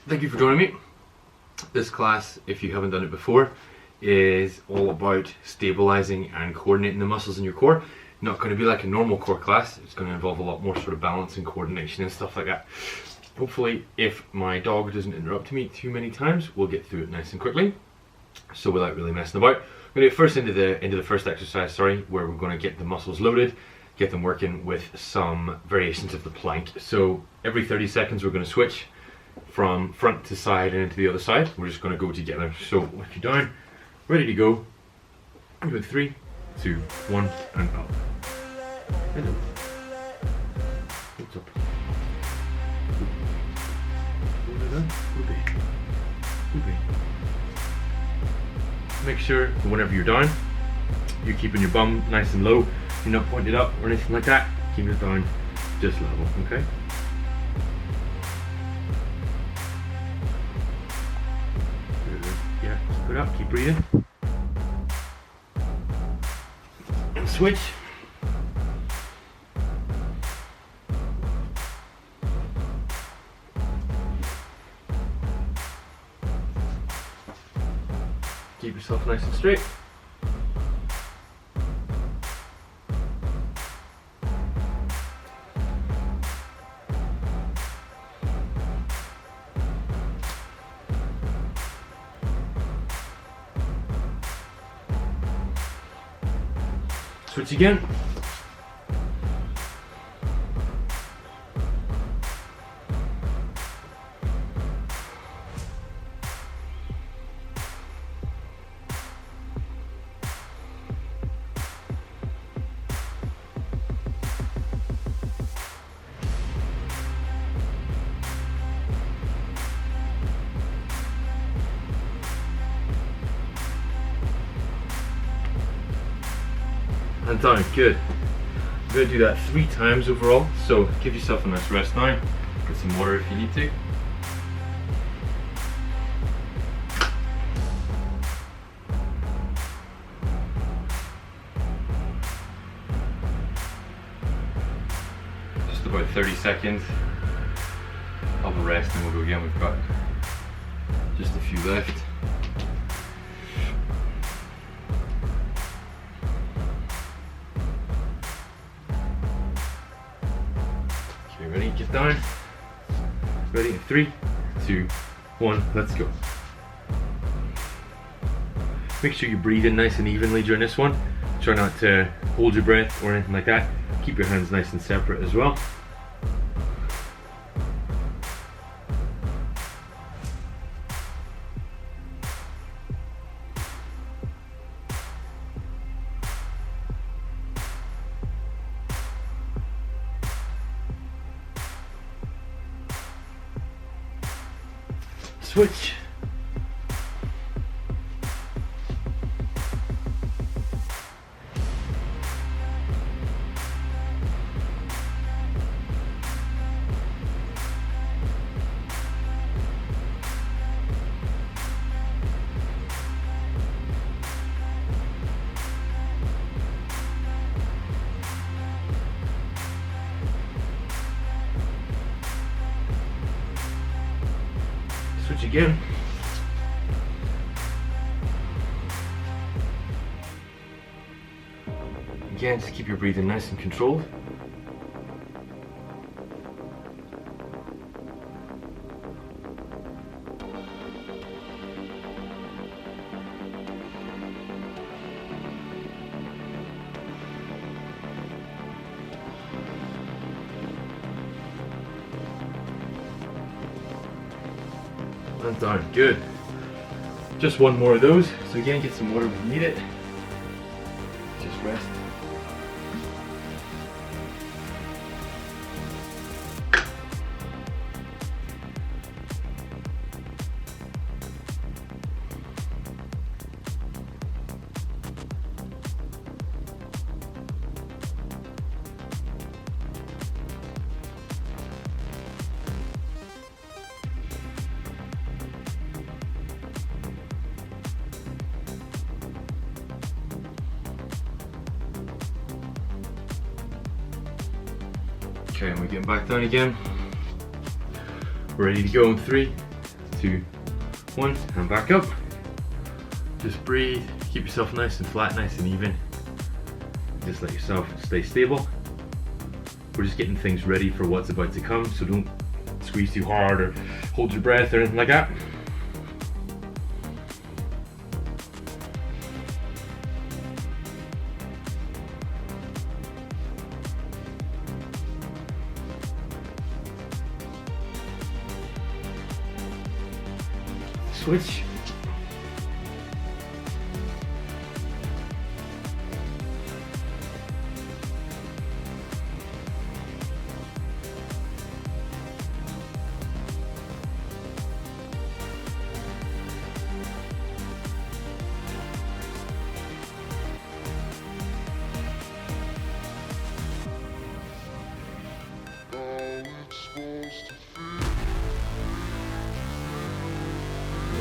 Thank you for joining me. This class, if you haven't done it before, is all about stabilizing and coordinating the muscles in your core. Not going to be like a normal core class. It's going to involve a lot more sort of balance and coordination and stuff like that. Hopefully, if my dog doesn't interrupt me too many times, we'll get through it nice and quickly. So without really messing about, we're going to get first into the first exercise, where we're going to get the muscles loaded, get them working with some variations of the plank. So every 30 seconds we're going to switch from front to side and into the other side. We're just going to go together. So if you're down, ready to go, with 3, 2, 1, and up. Hello. What's up? Make sure whenever you're down, you're keeping your bum nice and low. You're not pointed up or anything like that. Keep it down just level, okay? Yeah, put up, keep breathing. And switch. Keep yourself nice and straight. Switch again. And down, good. I'm going to do that 3 times overall, so give yourself a nice rest now. Get some water if you need to. Just about 30 seconds of a rest and we'll go again. We've got just a few left. Ready? Get down. Ready? 3, 2, 1, let's go. Make sure you breathe in nice and evenly during this one. Try not to hold your breath or anything like that. Keep your hands nice and separate as well. Switch. Switch again. Again, just keep your breathing nice and controlled. And down, good. Just one more of those. So again, get some water when you need it. Just rest. Okay, and we're getting back down again. We're ready to go in 3, 2, 1, and back up. Just breathe, keep yourself nice and flat, nice and even. Just let yourself stay stable. We're just getting things ready for what's about to come, so don't squeeze too hard or hold your breath or anything like that. Switch.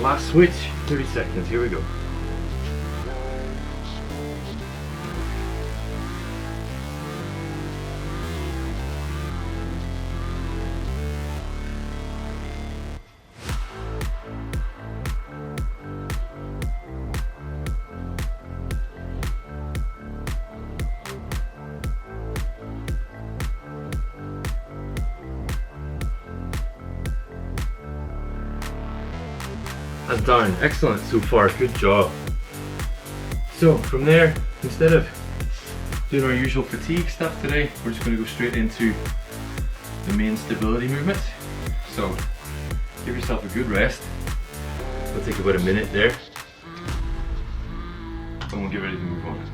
Last switch, 30 seconds, here we go. And down. Excellent so far, good job. So from there, instead of doing our usual fatigue stuff today, we're just going to go straight into the main stability movement. So give yourself a good rest. It'll take about a minute there, and we'll get ready to move on.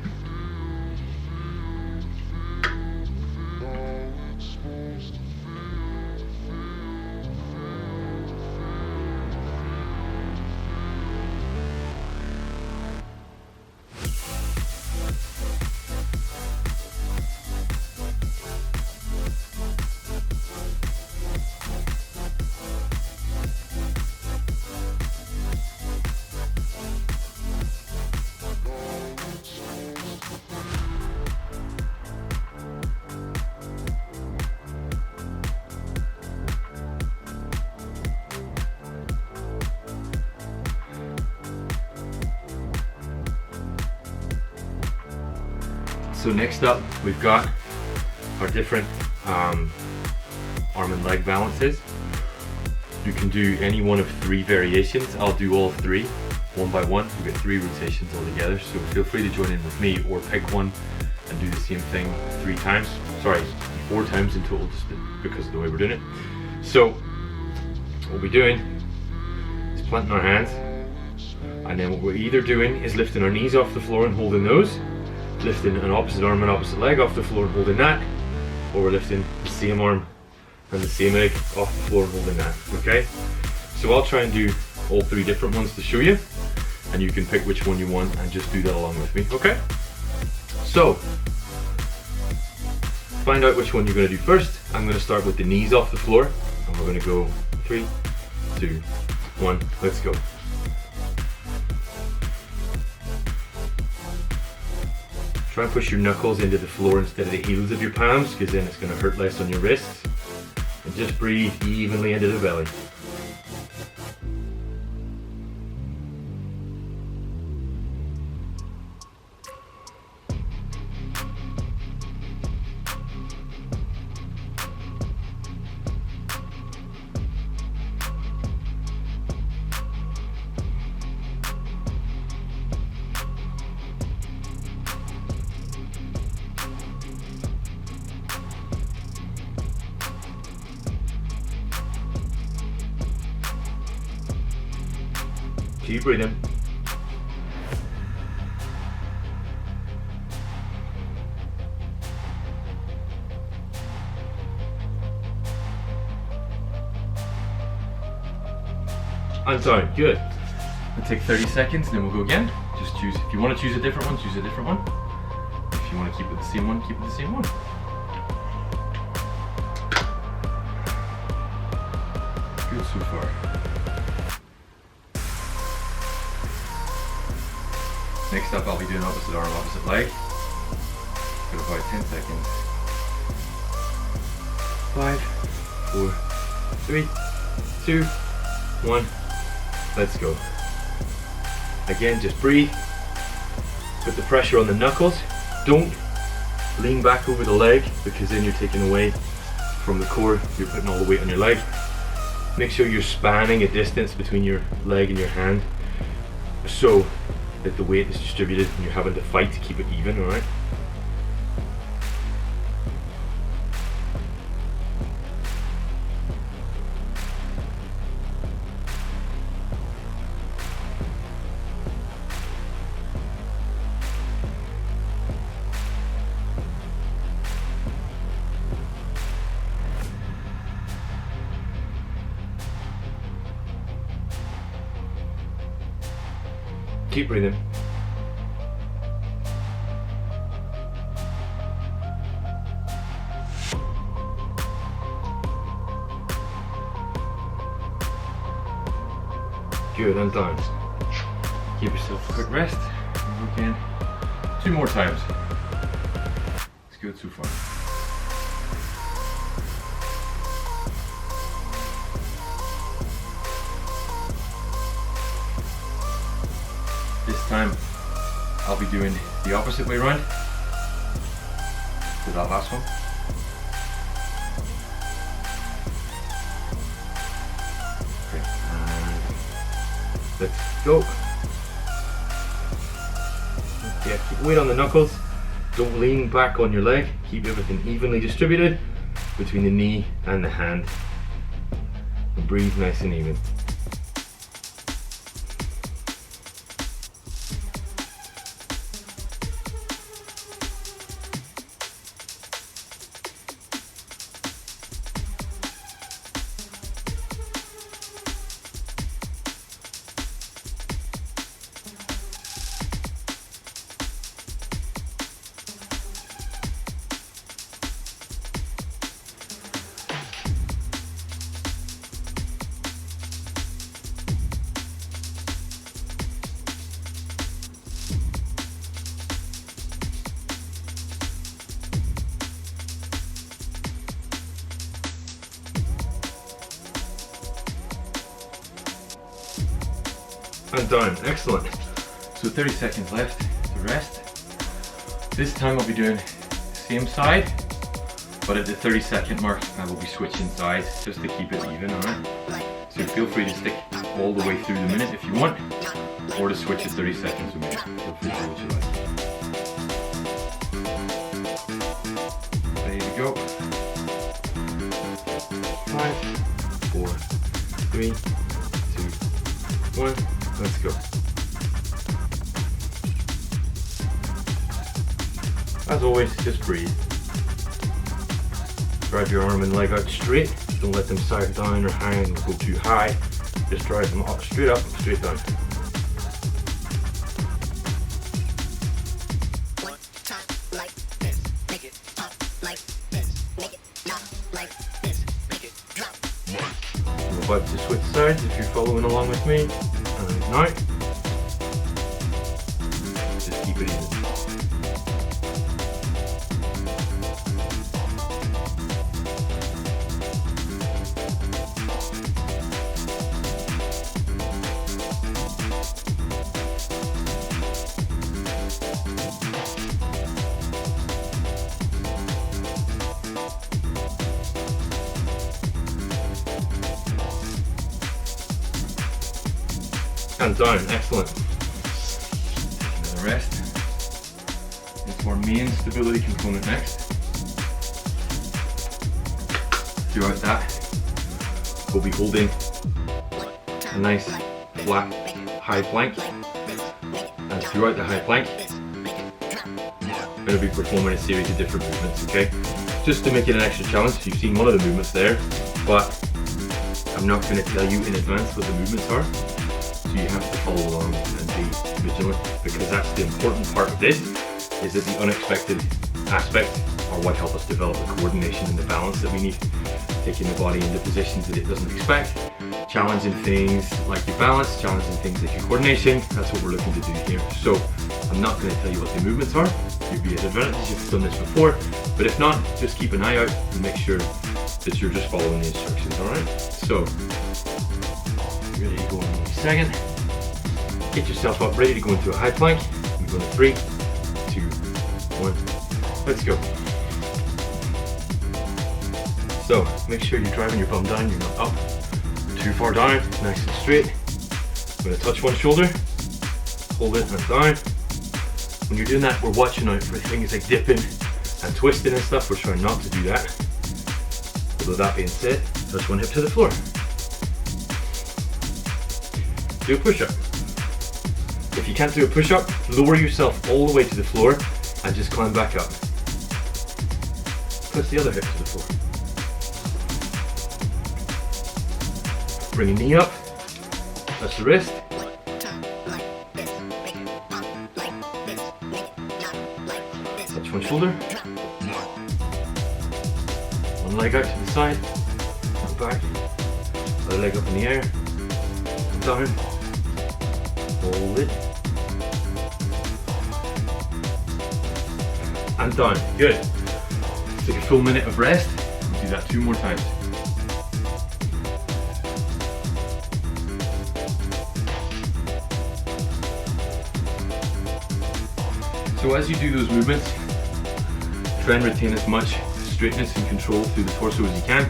So next up, we've got our different arm and leg balances. You can do any one of 3 variations. I'll do all 3, one by one. We've got 3 rotations altogether, so feel free to join in with me or pick one and do the same thing 3 times. Sorry, 4 times in total, just because of the way we're doing it. So what we're doing is planting our hands, and then what we're either doing is lifting our knees off the floor and holding those, lifting an opposite arm and opposite leg off the floor and holding that, or we're lifting the same arm and the same leg off the floor and holding that, okay? So I'll try and do all 3 different ones to show you, and you can pick which one you want and just do that along with me, okay? So, find out which one you're going to do first. I'm going to start with the knees off the floor, and we're going to go 3, 2, 1, let's go. Try and push your knuckles into the floor instead of the heels of your palms, because then it's going to hurt less on your wrists. And just breathe evenly into the belly. Keep breathing. I'm sorry, good. We'll take 30 seconds, then we'll go again. Just choose, if you want to choose a different one, choose a different one. If you want to keep it the same one, keep it the same one. Good so far. Next up, I'll be doing opposite arm, opposite leg. Got about 10 seconds. 5, 4, 3, 2, 1, Let's go. Again, just breathe. Put the pressure on the knuckles. Don't lean back over the leg, because then you're taking away from the core. You're putting all the weight on your leg. Make sure you're spanning a distance between your leg and your hand, so that the weight is distributed and you're having to fight to keep it even, alright? Keep breathing. Good, and down. Give yourself a quick rest. And again, 2 more times. It's good so far. This time I'll be doing the opposite way around to that last one. Okay, and let's go. Okay, keep weight on the knuckles. Don't lean back on your leg. Keep everything evenly distributed between the knee and the hand. And breathe nice and even. And down, excellent. So 30 seconds left to rest. This time I'll be doing the same side, but at the 30-second mark I will be switching sides just to keep it even, alright? So feel free to stick all the way through the minute if you want, or to switch at 30 seconds a minute. Feel free to do what you like. There you go. 5, 4, 3, 2, 1. Let's go. As always, just breathe. Drive your arm and leg out straight. Don't let them sag down or hang or go too high. Just drive them up, straight down. I'm about to switch sides if you're following along with me. Now, just keep it even. And down, excellent. Another rest. Into our main stability component next. Throughout that, we'll be holding a nice flat high plank. And throughout the high plank, I'm going to be performing a series of different movements, okay? Just to make it an extra challenge. You've seen one of the movements there, but I'm not going to tell you in advance what the movements are. So you have to follow along and be vigilant, because that's the important part of this, is that the unexpected aspects are what help us develop the coordination and the balance that we need. Taking the body into positions that it doesn't expect, challenging things like your balance, challenging things like your coordination. That's what we're looking to do here. So I'm not going to tell you what the movements are. You'll be at advantage if you've done this before, but if not, just keep an eye out and make sure that you're just following the instructions, alright? So, ready to go on second. Get yourself up, ready to go into a high plank. We go in 3, 2, 1. Let's go. So make sure you're driving your bum down. You're not up too far down. Nice and straight. I'm going to touch one shoulder, hold it and down. When you're doing that, we're watching out for things like dipping and twisting and stuff. We're trying not to do that. Although that being said, touch one hip to the floor. Do a push-up. If you can't do a push-up, lower yourself all the way to the floor and just climb back up. Touch the other hip to the floor. Bring your knee up, touch the wrist. Touch one shoulder. One leg out to the side, and back. Other leg up in the air, and down. Hold it. And down. Good. Take a full minute of rest. Do that 2 more times. So as you do those movements, try and retain as much straightness and control through the torso as you can.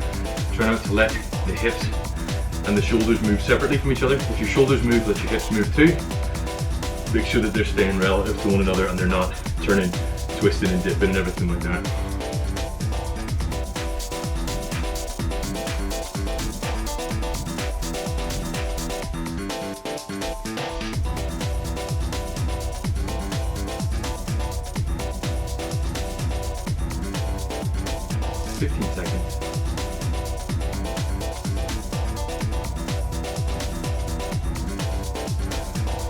Try not to let the hips and the shoulders move separately from each other. If your shoulders move, let your hips move too. Make sure that they're staying relative to one another and they're not turning, twisting and dipping and everything like that.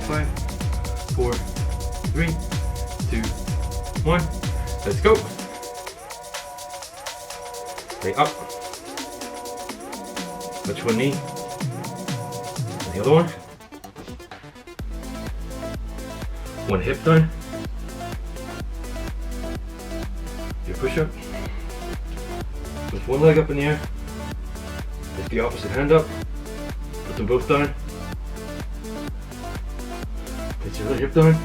Five, 4, 3, 2, 1. Let's go. Stay up. Touch one knee. And the other one. One hip down. Do a push up. Lift one leg up in the air. Lift the opposite hand up. Put them both down. Get your other hip down.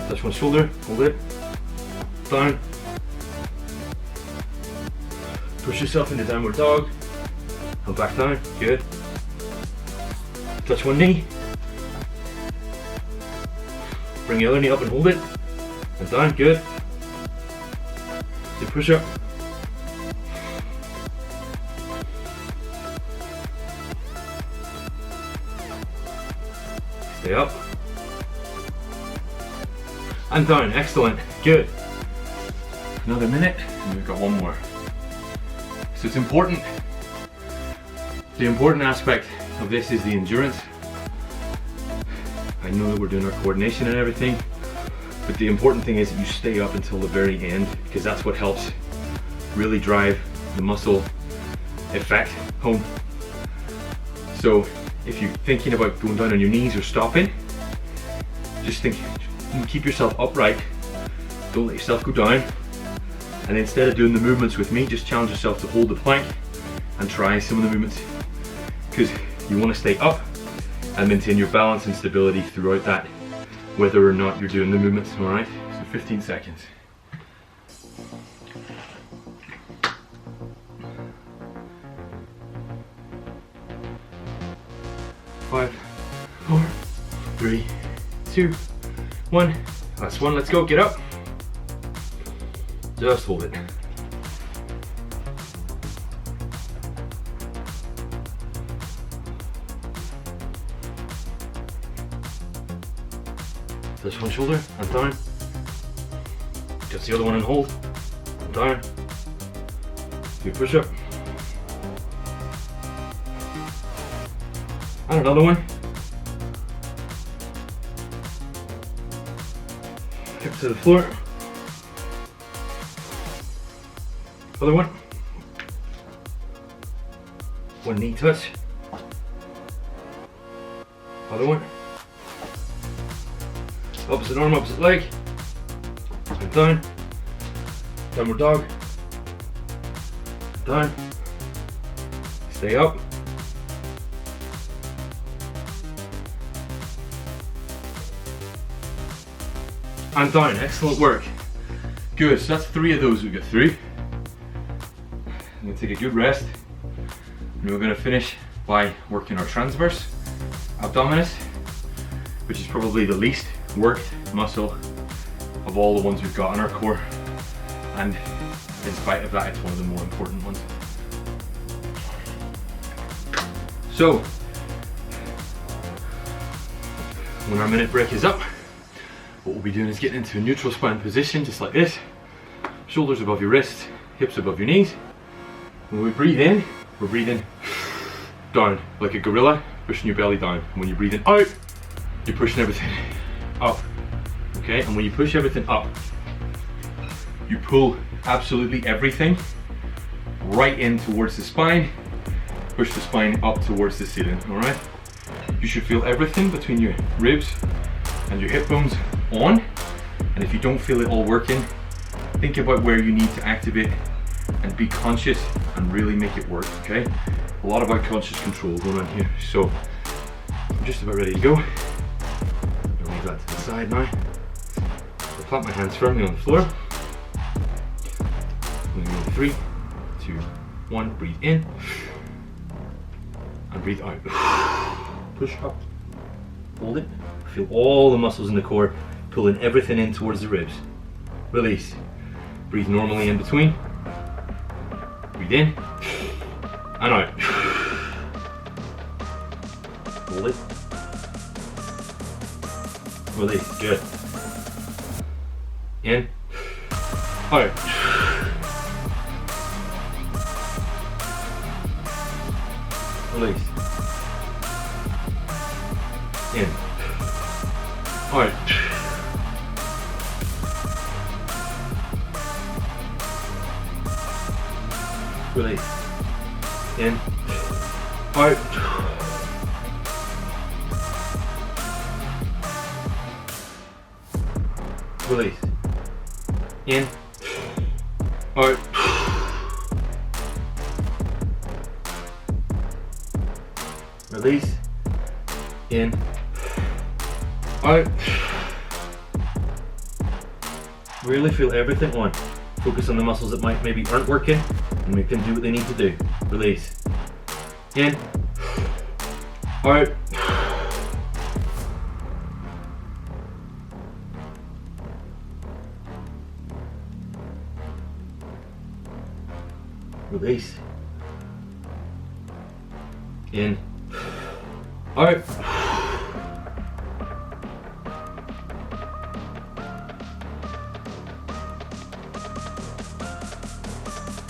Touch one shoulder, hold it. Down. Push yourself into downward dog. And back down, good. Touch one knee. Bring the other knee up and hold it. And down, good. Do push up. Stay up. And down, excellent, good. Another minute, and we've got one more. So it's important. The important aspect of this is the endurance. I know that we're doing our coordination and everything, but the important thing is that you stay up until the very end, because that's what helps really drive the muscle effect home. So if you're thinking about going down on your knees or stopping, just think, keep yourself upright, don't let yourself go down, and instead of doing the movements with me, just challenge yourself to hold the plank and try some of the movements, because you want to stay up and maintain your balance and stability throughout that, whether or not you're doing the movements. Alright, so 15 seconds. Five, 4, 3, 2, 1. Last one, let's go, get up. Just hold it. Touch one shoulder and down. Just the other one and hold. And down. Do a push up. And another one. Hip to the floor. Other one. One knee touch. Other one. Opposite arm, opposite leg. And down. Downward dog. Down. Stay up. and down. Excellent work. Good, so that's 3 of those we got through. I'm going to take a good rest, and we're going to finish by working our transverse abdominis, which is probably the least worked muscle of all the ones we've got in our core, and in spite of that, it's one of the more important ones. So, when our minute break is up, what we'll be doing is getting into a neutral spine position, just like this. Shoulders above your wrists, hips above your knees. When we breathe in, we're breathing down, like a gorilla, pushing your belly down. When you're breathing out, you're pushing everything up. Okay, and when you push everything up, you pull absolutely everything right in towards the spine, push the spine up towards the ceiling, all right? You should feel everything between your ribs and your hip bones on, and if you don't feel it all working, think about where you need to activate and be conscious and really make it work, okay? A lot about conscious control going on here. So I'm just about ready to go. I'll leave that to the side now. I'll plant my hands firmly on the floor. I'm going to go 3, 2, 1, breathe in and breathe out. Push up, hold it, feel all the muscles in the core pulling everything in towards the ribs. Release, breathe normally in between, breathe in and out. Hold it, release, good. In, out. Release. In. Out. Release. In. Out. Release. In. Out. Release. In. Out. Really feel everything on. Focus on the muscles that maybe aren't working and make them do what they need to do. Release. In. Out. Release. In. Out.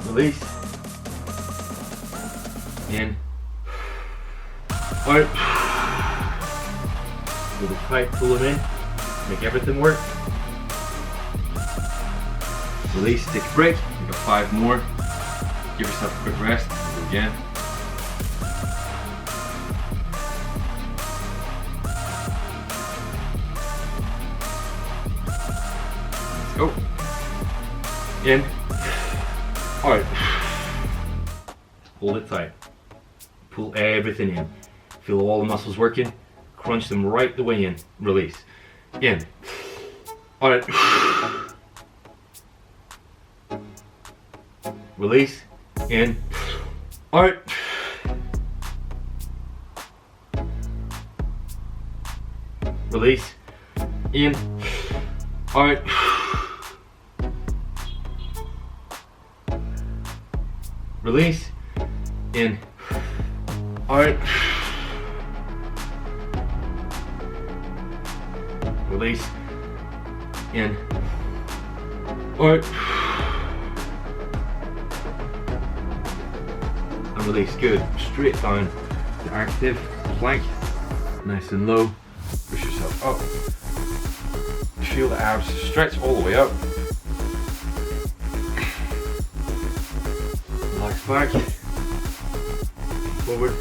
Release. In. Out. Really tight, pull them in. Make everything work. Release, take a break. You've got 5 more. Give yourself a quick rest. Go again. Let's go. In. Out. Hold it tight. Pull everything in. Feel all the muscles working. Crunch them right the way in. Release. In. Out. Release. In. Out. Release. In. Out. Release. In. Out. Release. In. Out. And release. Good. Straight down to active plank. Nice and low. Push yourself up. Feel the abs stretch all the way up. Relax back. Forward.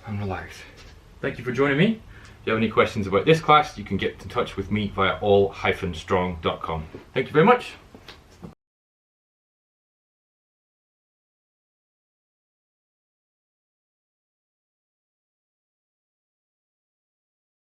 And relax. Thank you for joining me. If you have any questions about this class, you can get in touch with me via all-strong.com. Thank you very much.